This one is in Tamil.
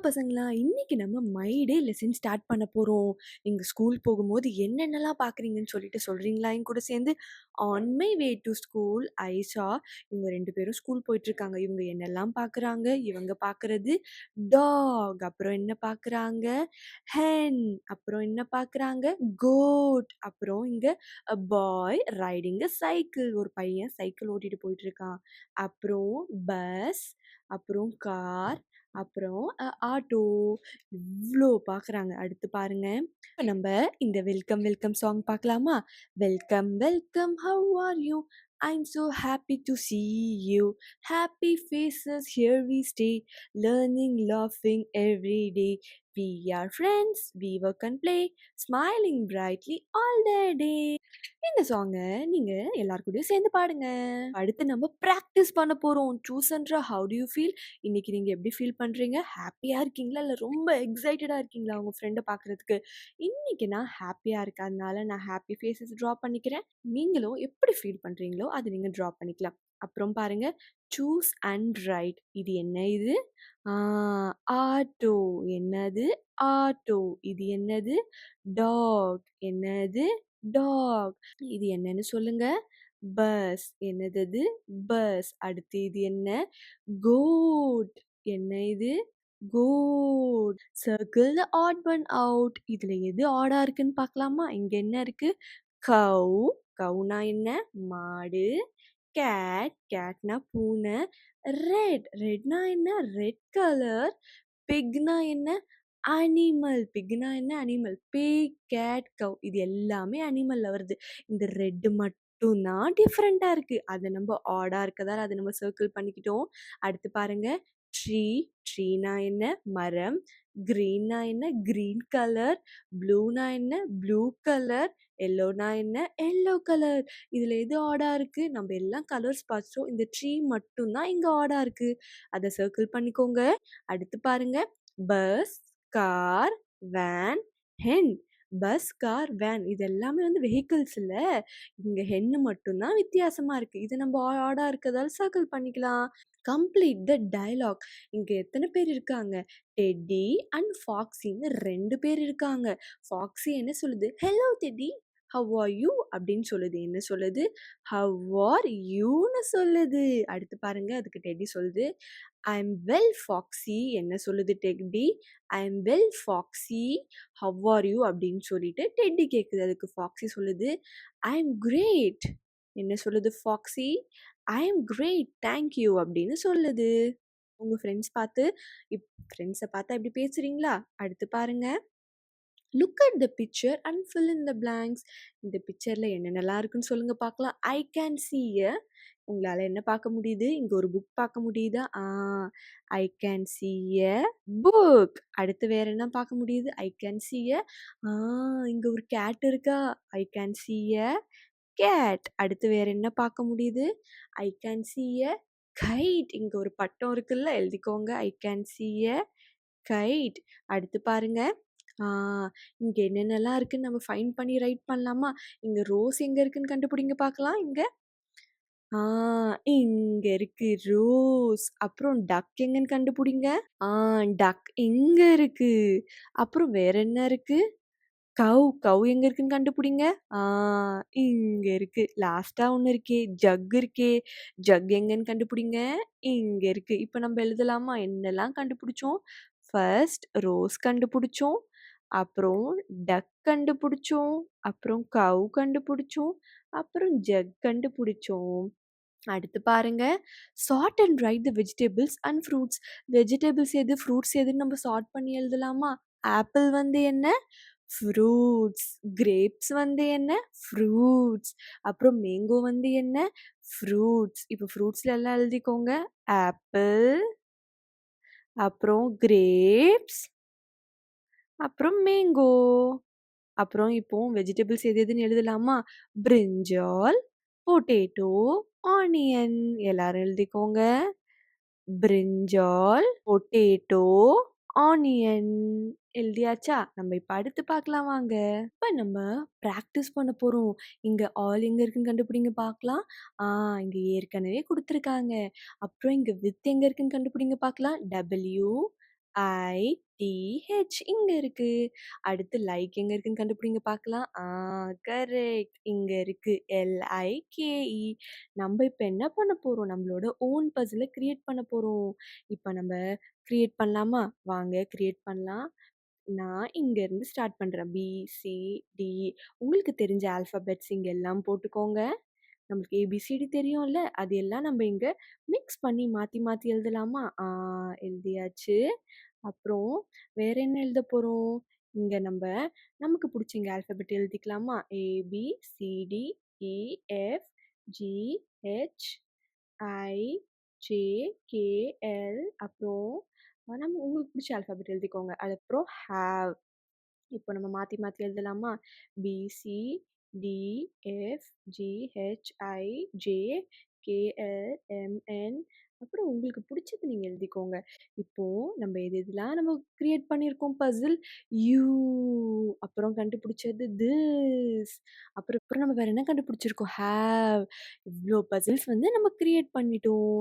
பசங்களா, இன்னைக்கு நம்ம மை டே லெசன் ஸ்டார்ட் பண்ண போறோம். நீங்க ஸ்கூல் போகும்போது என்னென்னலாம் பார்க்குறீங்கன்னு சொல்லிட்டு சொல்றீங்களா? என் கூட சேர்ந்து? On my way to school I saw இவங்க 2 பேரும் ஸ்கூல் போயிட்டுருக்காங்க. இவங்க என்னெல்லாம் பார்க்குறாங்க? இவங்க பார்க்குறது டாக். அப்புறம் என்ன பார்க்குறாங்க? ஹென். அப்புறம் என்ன பார்க்குறாங்க? கோட். அப்புறம் இங்க பாய் ரைடிங் அ சைக்கிள். ஒரு பையன் சைக்கிள் ஓட்டிட்டு போயிட்டுருக்கான். அப்புறம் பஸ், அப்புறம் கார், அப்புறம் ஆட்டோ. இவ்ளோ பார்க்குறாங்க. அடுத்து பாருங்க. இப்ப நம்ப இந்த வெல்கம் வெல்கம் சாங் பார்க்கலாமா? Welcome welcome how are you? I'm so happy to see you. Happy faces here we stay. Learning, laughing every day. We are friends, we work and play. Smiling brightly all the day. இந்த சாங்க நீங்க எல்லார் கூடயும் சேர்ந்து பாடுங்க. அடுத்து நம்ம பிராக்டிஸ் பண்ண போறோம். சூஸ் அண்ட்ரா ஹவ் டு யூ ஃபீல்? இன்னைக்கு நீங்க எப்படி ஃபீல் பண்றீங்க? ஹேப்பியா இருக்கீங்களா? இல்ல ரொம்ப எக்ஸைட்டடா இருக்கீங்களா உங்க ஃப்ரெண்ட பார்க்கறதுக்கு? இன்னைக்கு நான் ஹேப்பியா இருக்கேன். அதனால நான் ஹேப்பி ஃபேஸஸ் ட்ரா பண்ணிக்கிறேன். நீங்களும் எப்படி ஃபீல் பண்றீங்களோ அத நீங்க ட்ரா பண்ணிக்கலாம். அப்புறம் பாருங்க. Choose and right. இது என்ன இது? ஆ ஆட்டோ. என்னது? ஆட்டோ. இது என்னது? டாக். என்னது? டாக். இது என்னன்னு சொல்லுங்க? பஸ். என்னது அது? பஸ். அடுத்து இது என்ன? கோட். என்ன இது? Goat. Circle the odd one out. இதுல எது ஆடா இருக்குன்னு பார்க்கலாமா? இங்க என்ன இருக்கு? கவ். கவ்னா என்ன? மாடு. கேட். கேட்னா பூனை. ரெட். ரெட்னா என்ன? Red colour. பிக்னா என்ன? அனிமல். பிக்னா என்ன? அனிமல். பிக், கேட், கவ் இது எல்லாமே அனிமல்ல வருது. இந்த ரெட் மட்டும் தான் டிஃபரெண்டா இருக்கு. அத நம்ம ஆடா இருக்கதால அத நம்ம சர்க்கிள் பண்ணிக்கிட்டோம். அடுத்து பாருங்க. ட்ரீ. ட்ரீனா என்ன? மரம். கிரீன்னா என்ன? Green colour. ப்ளூனா என்ன? Blue colour. எல்லோனா என்ன? Yellow colour. இதுல எது ஆடா இருக்கு? நம்ம எல்லாம் கலர்ஸ் பார்த்துட்டோம். இந்த ட்ரீ மட்டும் தான் இங்க ஆடா இருக்கு. அத சர்க்கிள் பண்ணிக்கோங்க. அடுத்து பாருங்க. Bus, car, van, hen. Bus, car, van இது எல்லாமே வந்து வெஹிக்கிள்ஸ் இல்ல. இங்க ஹென்னு மட்டும் தான் வித்தியாசமா இருக்கு. இது நம்ம ஆடா இருக்கதால சர்க்கிள் பண்ணிக்கலாம். Complete the dialogue. இங்க எத்தனை பேர் இருக்காங்க? டெட்டி அண்ட் ஃபாக்ஸின்னு 2 பேர் இருக்காங்க. ஃபாக்ஸி என்ன சொல்லுது? Hello Teddy, how are you அப்படின்னு சொல்லுது. என்ன சொல்லுது? ஹவ் ஆர் யூன்னு சொல்லுது. அடுத்து பாருங்க. அதுக்கு டெட்டி சொல்லுது ஐ எம் வெல் ஃபாக்ஸி. என்ன சொல்லுது Teddy? I am well foxy. How are you அப்படின்னு சொல்லிட்டு டெட்டி கேட்குது. அதுக்கு ஃபாக்ஸி சொல்லுது ஐ எம் கிரேட். என்ன சொல்லுது Foxy? I am great thank you அப்படின்னு சொல்லுது. உங்க ஃப்ரெண்ட்ஸை பார்த்தா இப்படி பேசுறீங்களா? அடுத்து பாருங்க. Look at the picture and fill in the blanks. இந்த பிக்சர்ல என்னென்னலாம் இருக்குன்னு சொல்லுங்க பார்க்கலாம். I can see a. உங்களால என்ன பார்க்க முடியுது? இங்க ஒரு புக் பார்க்க முடியுதா? I can see a book. அடுத்து வேற என்ன பார்க்க முடியுது? ஐ கேன் see a ஆ இங்க ஒரு கேட் இருக்கா? I can see a cat. அடுத்து வேற என்ன பார்க்க முடியுது? I can see a kite. இங்க ஒரு பட்டம் இருக்குல்ல, எழுதிக்கோங்க. I can see a kite. அடுத்து பாருங்க. ஆ இங்க என்னென்னலாம் இருக்குன்னு நம்ம ஃபைண்ட் பண்ணி ரைட் பண்ணலாமா? இங்க ரோஸ் எங்க இருக்குன்னு கண்டுபிடிங்க பார்க்கலாம். இங்க ஆ இங்க இருக்கு ரோஸ். அப்புறம் டக் எங்கன்னு கண்டுபிடிங்க. ஆ டக் இங்க இருக்கு. அப்புறம் வேற என்ன இருக்கு? கவ் எங்க இருக்குன்னு கண்டுபிடிங்க. ஆ இங்க இருக்கு. லாஸ்ட்டா ஒண்ணு இருக்கே, ஜக் இருக்கே. ஜக் எங்கன்னு கண்டுபிடிங்க. இங்க இருக்கு. இப்ப நம்ம எழுதலாமா? என்னெல்லாம் கண்டுபிடிச்சோம்? ஃபர்ஸ்ட் ரோஸ் கண்டுபிடிச்சோம். அப்புறம் டக் கண்டுபிடிச்சோம். அப்புறம் கவ் கண்டுபிடிச்சோம். அப்புறம் ஜக் கண்டுபிடிச்சோம். அடுத்து பாருங்க. Chart and write the vegetables and fruits. Vegetables எது, ஃப்ரூட்ஸ் எதுன்னு நம்ம சார்ட் பண்ணி எழுதலாமா? ஆப்பிள் வந்து என்ன? ஃப்ரூட்ஸ். கிரேப்ஸ் வந்து என்ன? ஃப்ரூட்ஸ். அப்புறம் மேங்கோ வந்து என்ன? ஃப்ரூட்ஸ். இப்போ ஃப்ரூட்ஸ்ல எல்லாம் எழுதிக்கோங்க. ஆப்பிள், அப்புறம் கிரேப்ஸ், அப்புறம் மேங்கோ. அப்புறம் இப்போ வெஜிடபிள்ஸ் எது எதுன்னு எழுதலாமா? பிரிஞ்சால், பொட்டேட்டோ, ஆனியன். எல்லாரும் எழுதிக்கோங்க. பிரிஞ்சால், பொட்டேட்டோ, ஆனியன். எழுதியாச்சா? நம்ம இப்ப அடுத்து பார்க்கலாம் வாங்க. இப்ப நம்ம பிராக்டிஸ் பண்ண போறோம். இங்க ஆல் எங்க இருக்குன்னு கண்டுபிடிங்க பார்க்கலாம். ஆ இங்க ஏற்கனவே குடுத்துருக்காங்க. அப்புறம் இங்க வித் எங்க இருக்குன்னு கண்டுபிடிங்க பார்க்கலாம். டபிள்யூ, LITH இங்க இருக்கு. அடுத்து லைக் எங்க இருக்குன்னு கண்டுபிடிங்க பார்க்கலாம். கரெக்ட். இங்க இருக்கு. LIKE. நம்ம இப்ப என்ன பண்ண போறோம்? நம்மளோட ஓன் பசில கிரியேட் பண்ண போறோம். இப்ப நம்ம கிரியேட் பண்ணலாமா? வாங்க கிரியேட் பண்ணலாம். நான் இங்க இருந்து ஸ்டார்ட் பண்றேன். B, C, D. உங்களுக்கு தெரிஞ்ச ஆல்ஃபாபெட்ஸ் இங்க எல்லாம் போட்டுக்கோங்க. நம்மளுக்கு ஏபிசிடி தெரியும்ல, அது எல்லாம் நம்ம இங்க மிக்ஸ் பண்ணி மாத்தி மாத்தி எழுதலாமா? எழுதியாச்சு. அப்புறம் வேற என்ன எழுத போறோம்? இங்க நமக்கு புடிச்ச இங்க alphabet எழுதிக்கலாமா? A, B, C, D, E, F, G, H, I, J, K, L. அப்புறம் நம்ம உங்களுக்கு பிடிச்ச ஆல்ஃபாபெட் எழுதிக்கோங்க. அதுக்கப்புறம் ஹேவ். இப்போ நம்ம மாத்தி மாத்தி எழுதலாமா? B, C, D, F, G, H, I, J, K, L, M, N. அப்புறம் உங்களுக்கு பிடிச்சது நீங்க எழுதிக்கோங்க. இப்போ நம்ம எதெல்லாம் நம்ம கிரியேட் பண்ணியிருக்கோம் பசில். யூ. அப்புறம் கண்டுபிடிச்சது திஸ். அப்புறம் அப்புறம் நம்ம வேற என்ன கண்டுபிடிச்சிருக்கோம்? ஹேவ். இவ்ளோ பசில்ஸ் வந்து நம்ம கிரியேட் பண்ணிட்டோம்.